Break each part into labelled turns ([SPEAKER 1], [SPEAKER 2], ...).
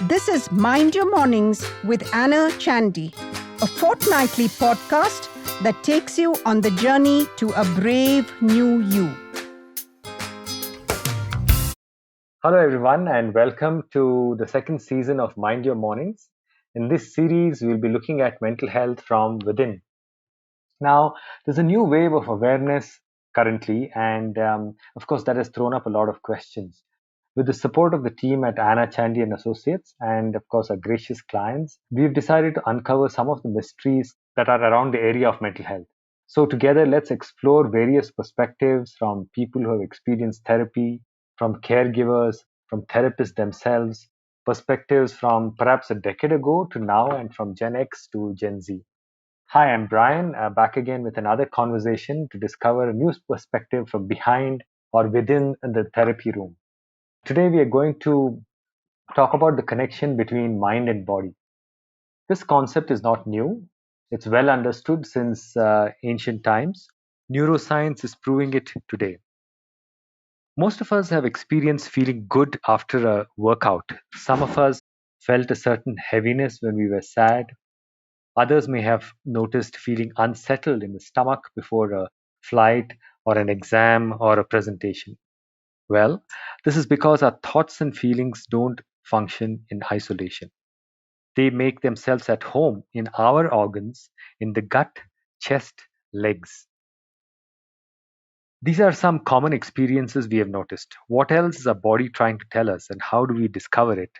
[SPEAKER 1] This is Mind Your Mornings with Anna Chandy, a fortnightly podcast that takes you on the journey to a brave new you.
[SPEAKER 2] Hello, everyone, and welcome to the second season of Mind Your Mornings. In this series, we'll be looking at mental health from within. Now, there's a new wave of awareness currently, and of course, that has thrown up a lot of questions. With the support of the team at Anna Chandy Associates, and of course, our gracious clients, we've decided to uncover some of the mysteries that are around the area of mental health. So, together, let's explore various perspectives from people who have experienced therapy, from caregivers, from therapists themselves, perspectives from perhaps a decade ago to now, and from Gen X to Gen Z. Hi, I'm Brian, back again with another conversation to discover a new perspective from behind or within the therapy room. Today, we are going to talk about the connection between mind and body. This concept is not new, it's well understood since ancient times. Neuroscience is proving it today. Most of us have experienced feeling good after a workout. Some of us felt a certain heaviness when we were sad. Others may have noticed feeling unsettled in the stomach before a flight or an exam or a presentation. Well, this is because our thoughts and feelings don't function in isolation. They make themselves at home in our organs, in the gut, chest, legs. These are some common experiences we have noticed. What else is our body trying to tell us, and how do we discover it?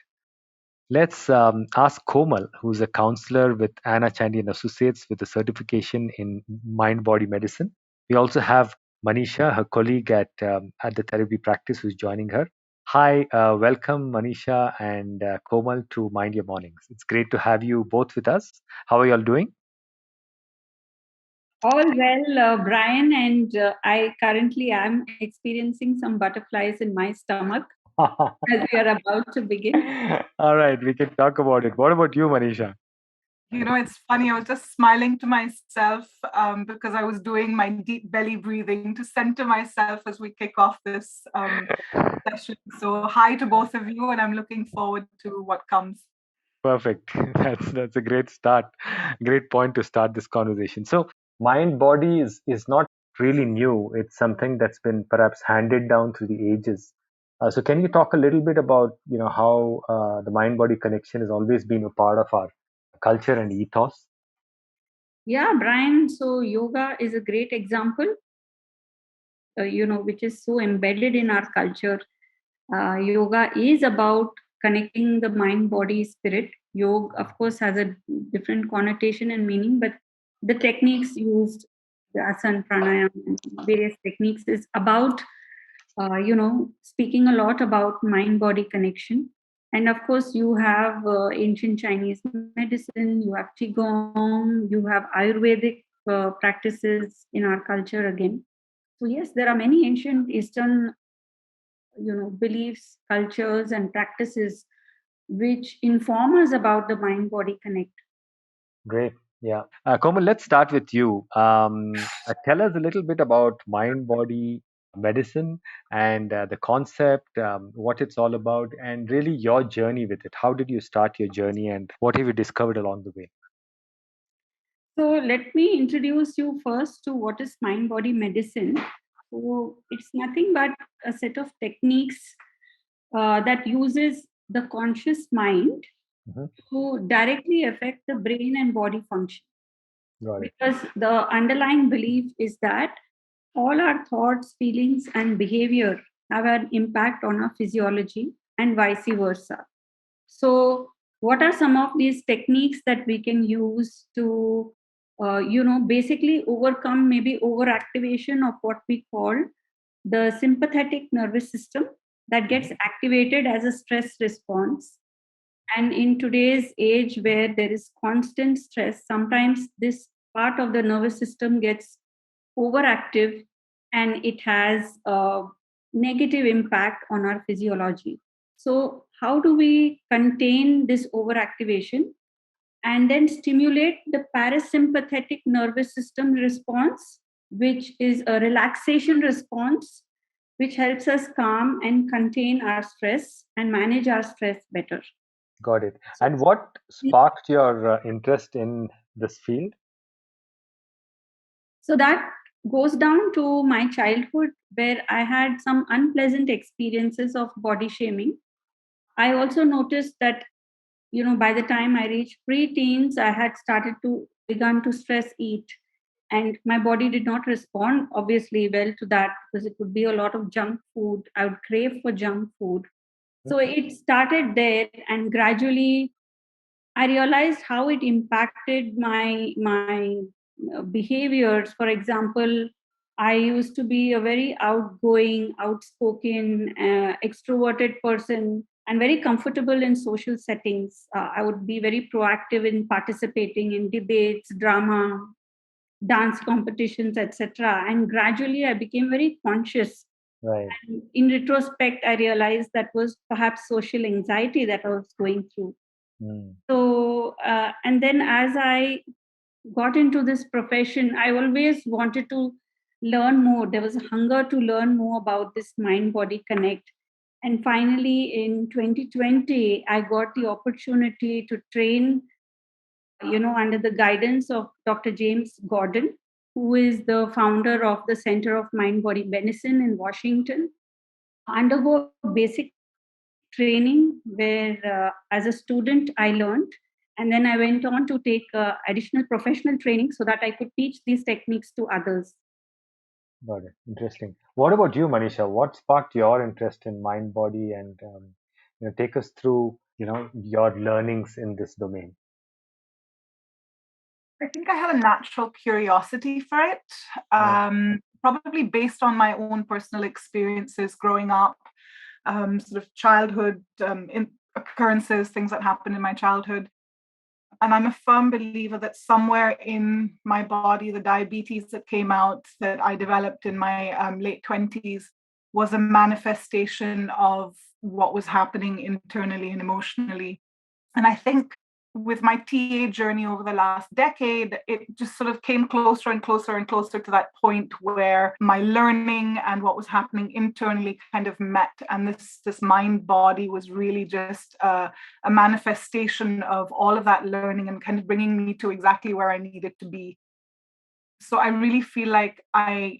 [SPEAKER 2] Let's ask Komal, who's a counselor with Anna Chandy Associates with a certification in mind-body medicine. We also have Manisha, her colleague at the therapy practice, who's joining her. Hi, welcome Manisha and Komal to Mind Your Mornings. It's great to have you both with us. How are you all doing?
[SPEAKER 3] All well, Brian, and I currently am experiencing some butterflies in my stomach as we are about to begin.
[SPEAKER 2] All right, we can talk about it. What about you, Manisha?
[SPEAKER 4] It's funny. I was just smiling to myself because I was doing my deep belly breathing to center myself as we kick off this session. So, hi to both of you, and I'm looking forward to what comes.
[SPEAKER 2] Perfect. That's a great start. Great point to start this conversation. So, mind body is not really new. It's something that's been perhaps handed down through the ages. So, can you talk a little bit about how the mind body connection has always been a part of our culture and ethos?
[SPEAKER 3] Yeah, Brian. So, yoga is a great example, which is so embedded in our culture. Yoga is about connecting the mind, body, spirit. Yoga, of course, has a different connotation and meaning, but the techniques used, the asana, pranayama, and various techniques, is about, speaking a lot about mind, body connection. And of course, you have ancient Chinese medicine, you have Qigong, you have Ayurvedic practices in our culture again. So, yes, there are many ancient Eastern beliefs, cultures, and practices which inform us about the mind body connect.
[SPEAKER 2] Great. Yeah. Komal, let's start with you. Tell us a little bit about mind body medicine and the concept, what it's all about, and really your journey with it. How did you start your journey, and what have you discovered along the way?
[SPEAKER 3] So let me introduce you first to what is mind body medicine. So it's nothing but a set of techniques that uses the conscious mind
[SPEAKER 2] Mhm.
[SPEAKER 3] to directly affect the brain and body function.
[SPEAKER 2] Got it.
[SPEAKER 3] Because the underlying belief is that all our thoughts, feelings, and behavior have an impact on our physiology and vice versa. So, what are some of these techniques that we can use to, basically overcome maybe overactivation of what we call the sympathetic nervous system that gets activated as a stress response? And in today's age where there is constant stress, sometimes this part of the nervous system gets overactive and it has a negative impact on our physiology. So, how do we contain this overactivation and then stimulate the parasympathetic nervous system response, which is a relaxation response, which helps us calm and contain our stress and manage our stress better?
[SPEAKER 2] Got it.
[SPEAKER 3] So
[SPEAKER 2] And what sparked your interest in this field?
[SPEAKER 3] so that goes down to my childhood, where I had some unpleasant experiences of body shaming. I also noticed that, by the time I reached pre-teens, I had started to begun to stress eat, and my body did not respond obviously well to that, because it would be a lot of junk food. I would crave for junk food. So it started there, and gradually I realized how it impacted my behaviors. For example, I used to be a very outgoing, outspoken, extroverted person, and very comfortable in social settings. I would be very proactive in participating in debates, drama, dance competitions, etc. And gradually, I became very conscious.
[SPEAKER 2] Right.
[SPEAKER 3] And in retrospect, I realized that was perhaps social anxiety that I was going through.
[SPEAKER 2] Mm.
[SPEAKER 3] So, and then as I got into this profession, I always wanted to learn more. There was a hunger to learn more about this mind body connect. And finally, in 2020, I got the opportunity to train, under the guidance of Dr. James Gordon, who is the founder of the Center of Mind Body Medicine in Washington, undergo basic training where, as a student, I learned. And then I went on to take additional professional training so that I could teach these techniques to others.
[SPEAKER 2] Got it. Interesting. What about you, Manisha? What sparked your interest in mind body, and take us through your learnings in this domain?
[SPEAKER 4] I think I had a natural curiosity for it, probably based on my own personal experiences growing up, sort of childhood occurrences, things that happened in my childhood. And I'm a firm believer that somewhere in my body, the diabetes that came out that I developed in my late 20s was a manifestation of what was happening internally and emotionally. And I think with my TA journey over the last decade, it just sort of came closer and closer and closer to that point where my learning and what was happening internally kind of met. And this mind body was really just a manifestation of all of that learning and kind of bringing me to exactly where I needed to be. So I really feel like I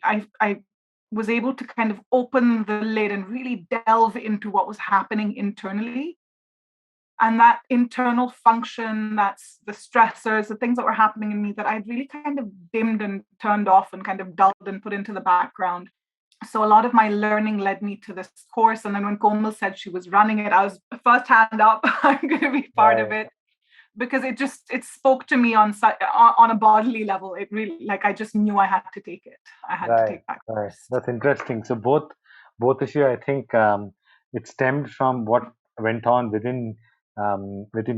[SPEAKER 4] was able to kind of open the lid and really delve into what was happening internally. And that internal function, that's the stressors, the things that were happening in me that I'd really kind of dimmed and turned off and kind of dulled and put into the background. So a lot of my learning led me to this course. And then when Komal said she was running it, I was first hand up, I'm going to be part of it. Because it spoke to me on a bodily level. It really, like, I just knew I had to take it. I had to take that course.
[SPEAKER 2] That's interesting. So both of you, I think, it stemmed from what went on within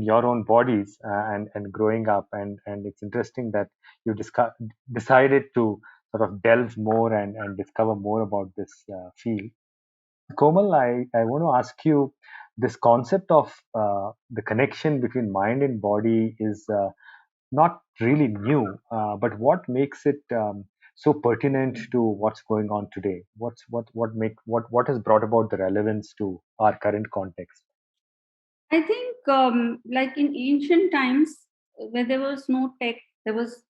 [SPEAKER 2] your own bodies, and growing up, and it's interesting that you decided to sort of delve more and discover more about this field. Komal, I want to ask you, this concept of the connection between mind and body is not really new, but what makes it so pertinent to what's going on today? What has brought about the relevance to our current context?
[SPEAKER 3] I think, like in ancient times, where there was no tech, there was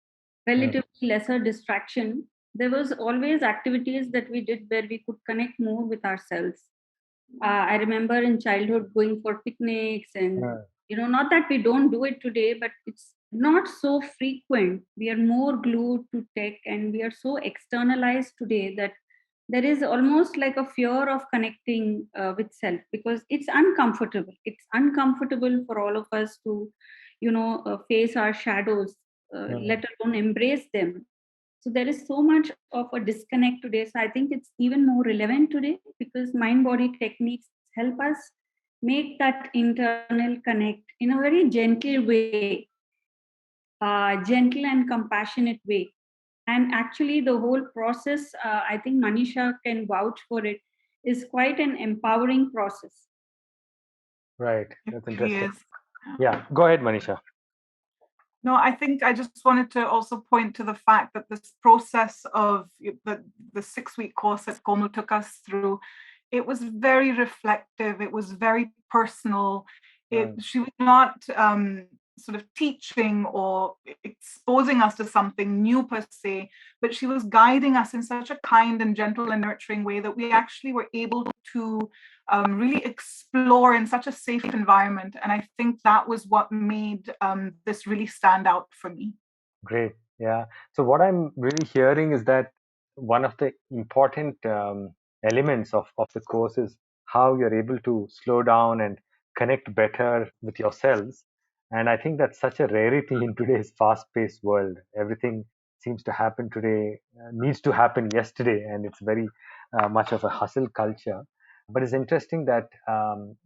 [SPEAKER 3] relatively lesser distraction. There was always activities that we did where we could connect more with ourselves. I remember in childhood going for picnics, and not that we don't do it today, but it's not so frequent. We are more glued to tech, and we are so externalized today that there is almost like a fear of connecting with self, because it's uncomfortable. It's uncomfortable for all of us to, face our shadows, let alone embrace them. So there is so much of a disconnect today. So I think it's even more relevant today, because mind body techniques help us make that internal connect in a very gentle way, gentle and compassionate way. And actually, the whole process, I think Manisha can vouch for it, is quite an empowering process.
[SPEAKER 2] Right. That's
[SPEAKER 4] It really
[SPEAKER 2] interesting.
[SPEAKER 4] is.
[SPEAKER 2] Yeah. Go ahead, Manisha.
[SPEAKER 4] No, I think I just wanted to also point to the fact that this process of the 6-week course that Komal took us through, it was very reflective. It was very personal. She was not sort of teaching or exposing us to something new per se, but she was guiding us in such a kind and gentle and nurturing way that we actually were able to really explore in such a safe environment. And I think that was what made this really stand out for me.
[SPEAKER 2] Great. Yeah. So what I'm really hearing is that one of the important elements of the course is how you're able to slow down and connect better with yourselves. And I think that's such a rarity in today's fast-paced world. Everything seems to happen today, needs to happen yesterday, and it's very much of a hustle culture. But it's interesting that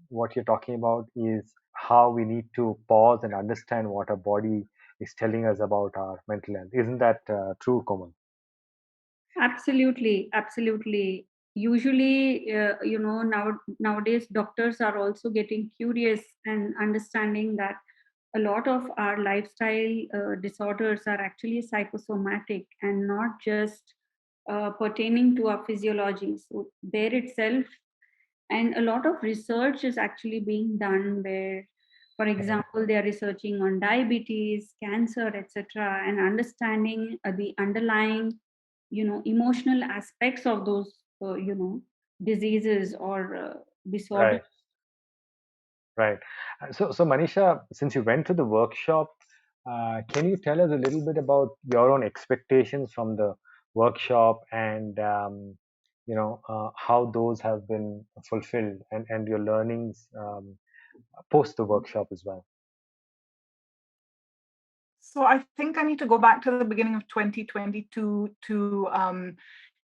[SPEAKER 2] what you're talking about is how we need to pause and understand what our body is telling us about our mental health. Isn't that true, Komal?
[SPEAKER 3] Absolutely, absolutely. Usually, nowadays doctors are also getting curious and understanding that a lot of our lifestyle disorders are actually psychosomatic and not just pertaining to our physiology. So there itself, and a lot of research is actually being done where, for example, they are researching on diabetes, cancer, etc., and understanding the underlying emotional aspects of those diseases or disorders.
[SPEAKER 2] Right, right. So Manisha, since you went to the workshop, can you tell us a little bit about your own expectations from the workshop and how those have been fulfilled and your learnings post the workshop as well?
[SPEAKER 4] So I think I need to go back to the beginning of 2022 to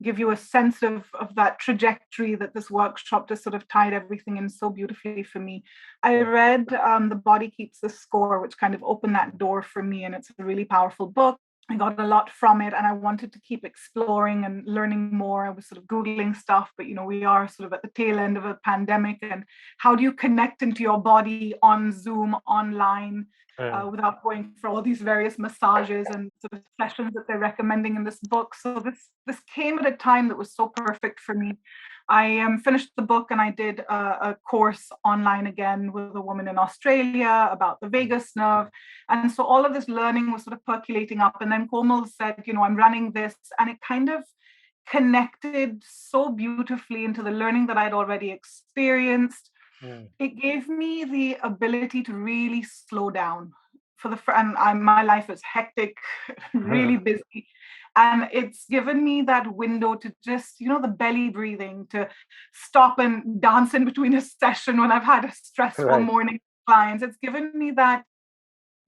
[SPEAKER 4] give you a sense of that trajectory that this workshop just sort of tied everything in so beautifully for me. I read The Body Keeps the Score, which kind of opened that door for me, and it's a really powerful book. I got a lot from it, and I wanted to keep exploring and learning more. I was sort of Googling stuff, but we are sort of at the tail end of a pandemic, and how do you connect into your body on Zoom, online, without going for all these various massages and sort of sessions that they're recommending in this book? So this came at a time that was so perfect for me. I finished the book and I did a course online again with a woman in Australia about the vagus nerve. And so all of this learning was sort of percolating up. And then Komal said, I'm running this. And it kind of connected so beautifully into the learning that I'd already experienced. It gave me the ability to really slow down. My life is hectic, really busy. And it's given me that window to just, the belly breathing, to stop and dance in between a session when I've had a stressful morning with clients. It's given me that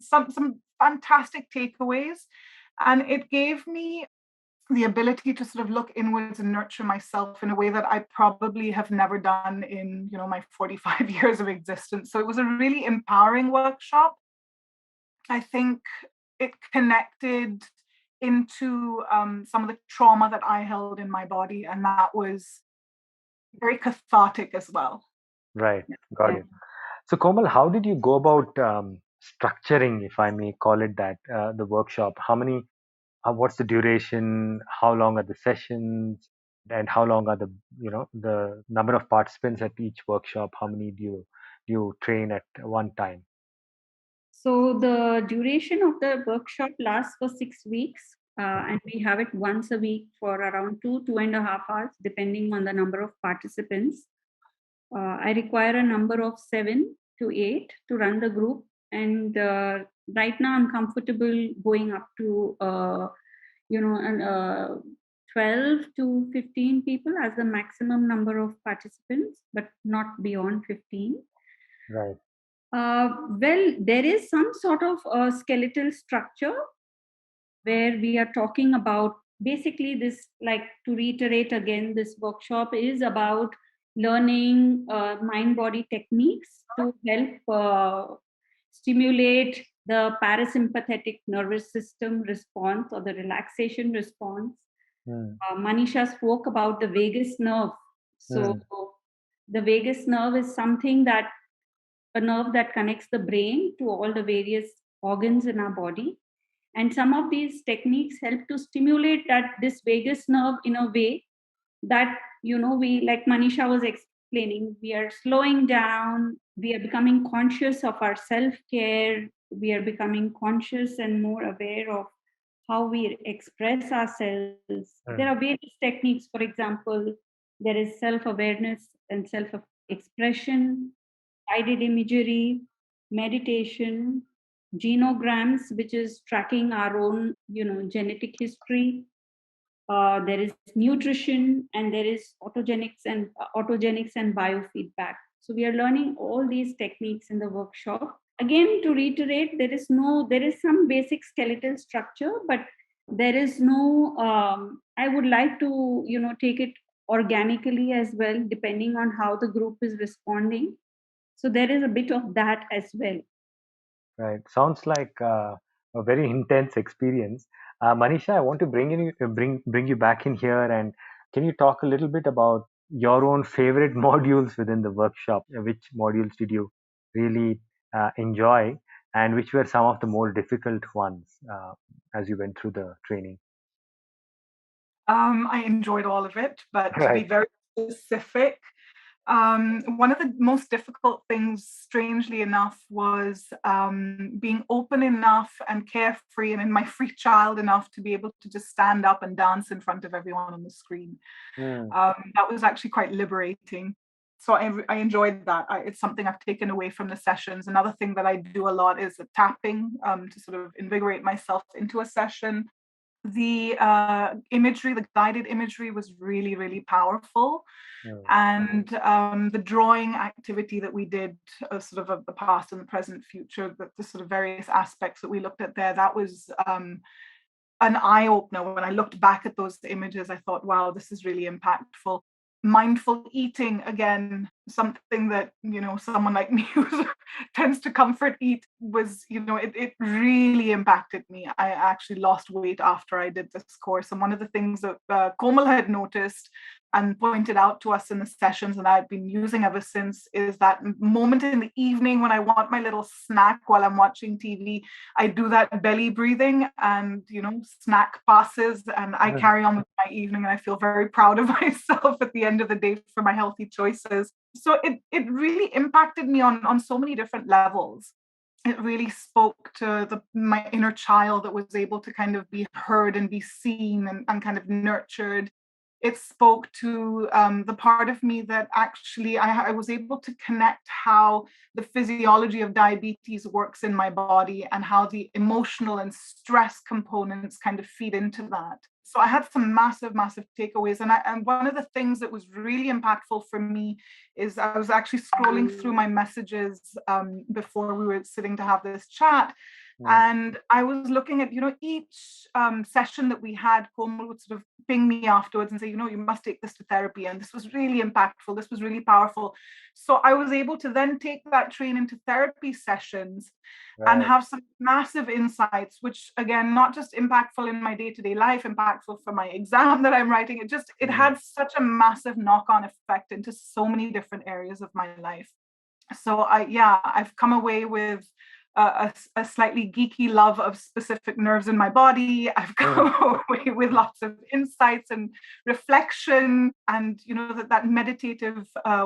[SPEAKER 4] some fantastic takeaways. And it gave me the ability to sort of look inwards and nurture myself in a way that I probably have never done in, my 45 years of existence. So it was a really empowering workshop. I think it connected into some of the trauma that I held in my body, and that was very cathartic as well.
[SPEAKER 2] Right, got it. So Komal, how did you go about structuring, if I may call it that, the workshop? What's the duration? How long are the sessions? And how long are the number of participants at each workshop? How many do you train at one time?
[SPEAKER 3] So the duration of the workshop lasts for 6 weeks, and we have it once a week for around 2.5 hours, depending on the number of participants. I require a number of 7 to 8 to run the group, and right now I'm comfortable going up to 12 to 15 people as the maximum number of participants, but not beyond 15.
[SPEAKER 2] Right.
[SPEAKER 3] Well, there is some sort of skeletal structure where we are talking about basically this, like to reiterate again, this workshop is about learning mind-body techniques to help stimulate the parasympathetic nervous system response or the relaxation response. Manisha spoke about the vagus nerve. So the vagus nerve is something that a nerve that connects the brain to all the various organs in our body. And some of these techniques help to stimulate this vagus nerve in a way that, we, like Manisha was explaining, we are slowing down, we are becoming conscious of our self-care, we are becoming conscious and more aware of how we express ourselves. There are various techniques. For example, there is self-awareness and self-expression, guided imagery, meditation, genograms, which is tracking our own, genetic history. There is nutrition, and there is autogenics and biofeedback. So we are learning all these techniques in the workshop. Again, to reiterate, there is some basic skeletal structure, but there is no. I would like to take it organically as well, depending on how the group is responding. So there is a bit of that as well.
[SPEAKER 2] Right. Sounds like a very intense experience. Manisha, I want to bring you back in here, and can you talk a little bit about your own favorite modules within the workshop? Which modules did you really enjoy, and which were some of the more difficult ones as you went through the training?
[SPEAKER 4] I enjoyed all of it, but to be
[SPEAKER 2] Right.
[SPEAKER 4] very specific, one of the most difficult things, strangely enough, was being open enough and carefree and in my free child enough to be able to just stand up and dance in front of everyone on the screen. That was actually quite liberating. So I enjoyed that. It's something I've taken away from the sessions. Another thing that I do a lot is tapping to sort of invigorate myself into a session. The imagery, the guided imagery was really, really powerful. And the drawing activity that we did sort of the past and the present, future, the sort of various aspects that we looked at there, that was an eye-opener. When I looked back at those images, I thought, wow, this is really impactful. Mindful eating, again, something that someone like me who tends to comfort eat, was it really impacted me. I actually lost weight after I did this course, and one of the things that Komal had noticed and pointed out to us in the sessions, and I've been using ever since, is that moment in the evening when I want my little snack while I'm watching TV. I do that belly breathing, and snack passes, and I carry on with my evening, and I feel very proud of myself at the end of the day for my healthy choices. So it really impacted me on so many different levels. It really spoke to my inner child that was able to kind of be heard and be seen and kind of nurtured. It spoke to the part of me that actually I was able to connect how the physiology of diabetes works in my body and how the emotional and stress components kind of feed into that. So I had some massive, massive takeaways. And one of the things that was really impactful for me is I was actually scrolling through my messages before we were sitting to have this chat. And I was looking at, each session that we had, Komal would sort of ping me afterwards and say, you must take this to therapy. And this was really impactful. This was really powerful. So I was able to then take that train into therapy sessions and have some massive insights, which again, not just impactful in my day-to-day life, impactful for my exam that I'm writing. It had such a massive knock-on effect into so many different areas of my life. So I've come away with a slightly geeky love of specific nerves in my body. I've come away with lots of insights and reflection, and that meditative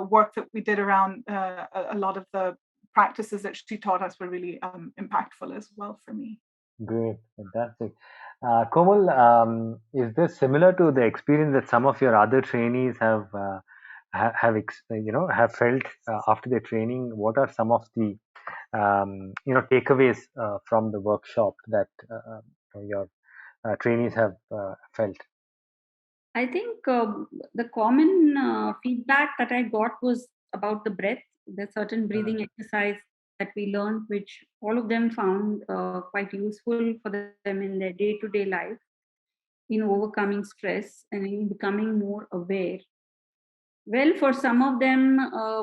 [SPEAKER 4] work that we did around a lot of the practices that she taught us were really impactful as well for me.
[SPEAKER 2] Great, fantastic. Komal, is this similar to the experience that some of your other trainees have felt after their training? What are some of the takeaways from the workshop that your trainees have felt?
[SPEAKER 3] I think the common feedback that I got was about the breath. There's certain breathing exercise that we learned, which all of them found quite useful for them in their day-to-day life, in overcoming stress and in becoming more aware. Well, for some of them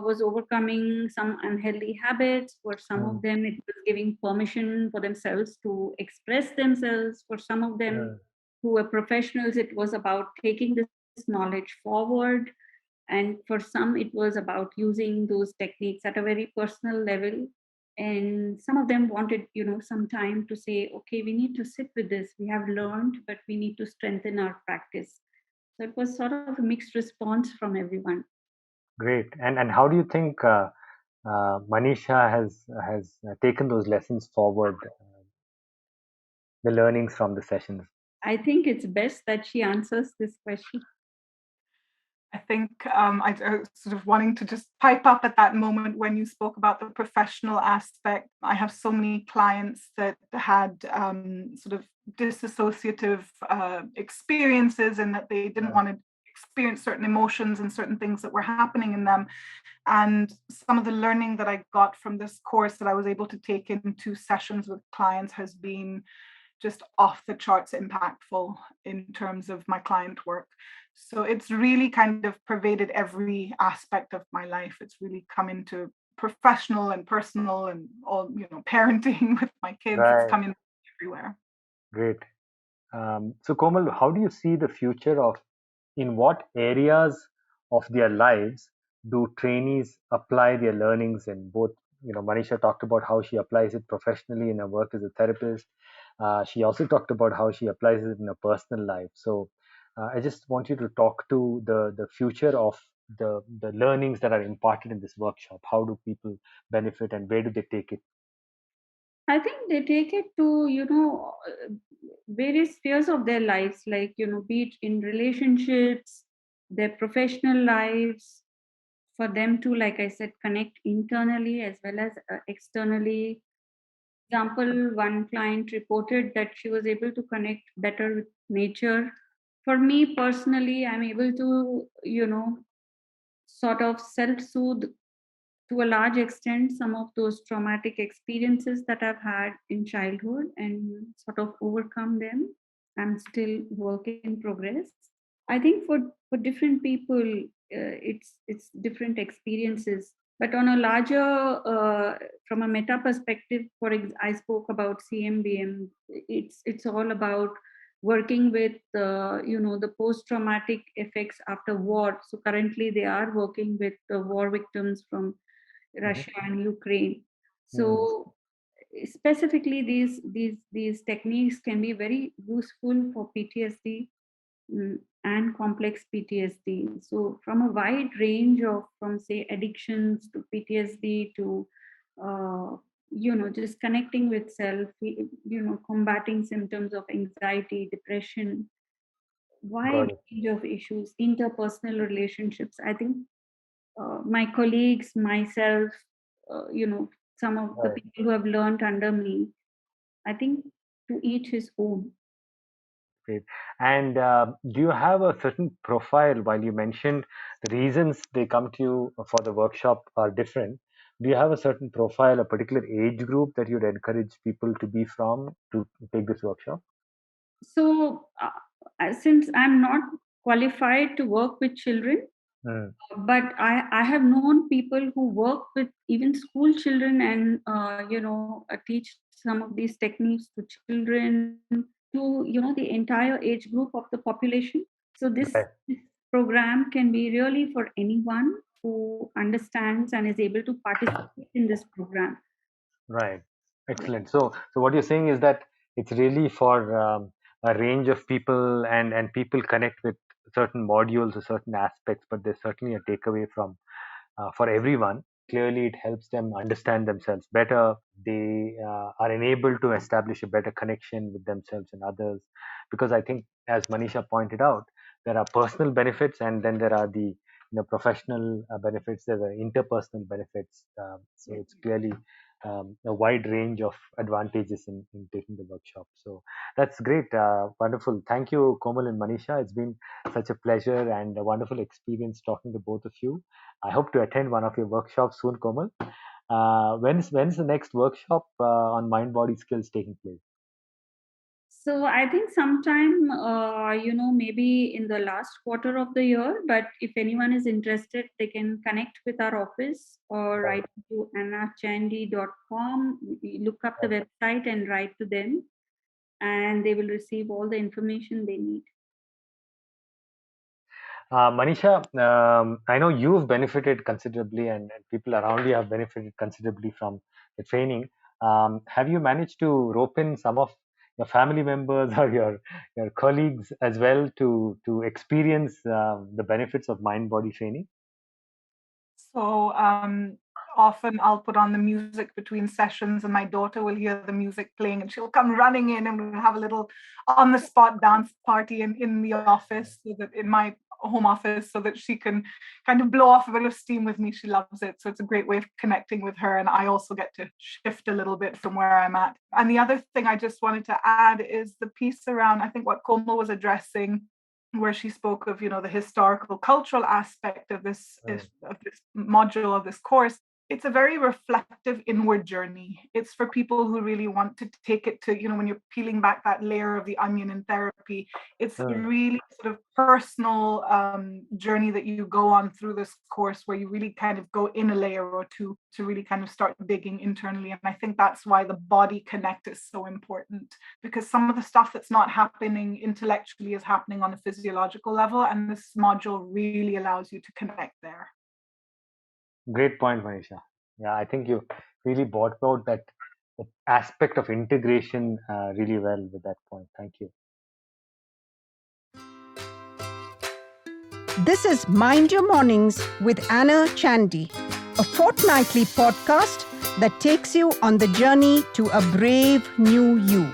[SPEAKER 3] was overcoming some unhealthy habits. For some of them, it was giving permission for themselves to express themselves. For some of them who were professionals, it was about taking this knowledge forward. And for some, it was about using those techniques at a very personal level. And some of them wanted, some time to say, okay, we need to sit with this. We have learned, but we need to strengthen our practice. So it was sort of a mixed response from everyone.
[SPEAKER 2] Great. And how do you think Manisha has taken those lessons forward, the learnings from the sessions?
[SPEAKER 3] I think it's best that she answers this question.
[SPEAKER 4] I think I was sort of wanting to just pipe up at that moment when you spoke about the professional aspect. I have so many clients that had sort of disassociative experiences, and that they didn't want to experience certain emotions and certain things that were happening in them. And some of the learning that I got from this course that I was able to take into sessions with clients has been just off the charts impactful in terms of my client work. So it's really kind of pervaded every aspect of my life. It's really come into professional and personal and all, parenting with my kids. It's
[SPEAKER 2] Right.
[SPEAKER 4] come in everywhere.
[SPEAKER 2] Great. So, Komal, how do you see the future of, in what areas of their lives do trainees apply their learnings in both? Manisha talked about how she applies it professionally in her work as a therapist. She also talked about how she applies it in her personal life. So, I just want you to talk to the future of the learnings that are imparted in this workshop. How do people benefit, and where do they take it?
[SPEAKER 3] I think they take it to, various spheres of their lives, like, be it in relationships, their professional lives, for them to, like I said, connect internally as well as externally. Example, one client reported that she was able to connect better with nature. For me personally, I'm able to, sort of self soothe to a large extent some of those traumatic experiences that I've had in childhood and sort of overcome them. I'm still work in progress. I think for different people, it's different experiences. But on a larger, from a meta perspective, I spoke about CMBM. It's all about working with the post traumatic effects after war. So currently they are working with the war victims from
[SPEAKER 2] Mhm.
[SPEAKER 3] Russia and Ukraine.
[SPEAKER 2] Mm.
[SPEAKER 3] So specifically, these techniques can be very useful for PTSD, and complex PTSD. So from a wide range of, from say addictions to PTSD to just connecting with self, combating symptoms of anxiety, depression, wide
[SPEAKER 2] Got it.
[SPEAKER 3] range of issues, interpersonal relationships. I think my colleagues, myself, some of the
[SPEAKER 2] Right.
[SPEAKER 3] people who have learned under me, I think to each his own.
[SPEAKER 2] Great. And do you have a certain profile? While you mentioned the reasons they come to you for the workshop are different, do you have a certain profile, a particular age group that you'd encourage people to be from to take this workshop?
[SPEAKER 3] So, since I'm not qualified to work with children,
[SPEAKER 2] Mm.
[SPEAKER 3] but I have known people who work with even school children and teach some of these techniques to children, to the entire age group of the population. So
[SPEAKER 2] Right.
[SPEAKER 3] this program can be really for anyone who understands and is able to participate in this program.
[SPEAKER 2] Right. Excellent. So what you're saying is that it's really for a range of people, and people connect with certain modules or certain aspects, but there's certainly a takeaway from for everyone. Clearly, it helps them understand themselves better. They are enabled to establish a better connection with themselves and others. Because I think, as Manisha pointed out, there are personal benefits, and then there are the professional benefits. There are interpersonal benefits. So it's clearly a wide range of advantages in taking the workshop. So that's great. Wonderful. Thank you, Komal and Manisha. It's been such a pleasure and a wonderful experience talking to both of you. I hope to attend one of your workshops soon, Komal. When's the next workshop on mind body skills taking place?
[SPEAKER 3] So I think sometime, maybe in the last quarter of the year. But if anyone is interested, they can connect with our office or
[SPEAKER 2] Right,
[SPEAKER 3] write to annachandy.com. Look up the
[SPEAKER 2] right.
[SPEAKER 3] website and write to them, and they will receive all the information they need.
[SPEAKER 2] Manisha, I know you've benefited considerably, and people around you have benefited considerably from the training. Have you managed to rope in some of your family members or your colleagues as well to experience the benefits of mind body training?
[SPEAKER 4] So often I'll put on the music between sessions and my daughter will hear the music playing and she'll come running in and we'll have a little on-the-spot dance party in the office, so that in my home office, so that she can kind of blow off a bit of steam with me. She loves it. So it's a great way of connecting with her. And I also get to shift a little bit from where I'm at. And the other thing I just wanted to add is the piece around, I think, what Komal was addressing, where she spoke of, the historical cultural aspect of this module of this course. It's a very reflective inward journey. It's for people who really want to take it to, when you're peeling back that layer of the onion in therapy, it's a really sort of personal journey that you go on through this course, where you really kind of go in a layer or two to really kind of start digging internally. And I think that's why the body connect is so important, because some of the stuff that's not happening intellectually is happening on a physiological level. And this module really allows you to connect there.
[SPEAKER 2] Great point, Manisha. Yeah, I think you really brought out that aspect of integration really well with that point. Thank you.
[SPEAKER 1] This is Mind Your Mornings with Anna Chandy, a fortnightly podcast that takes you on the journey to a brave new you.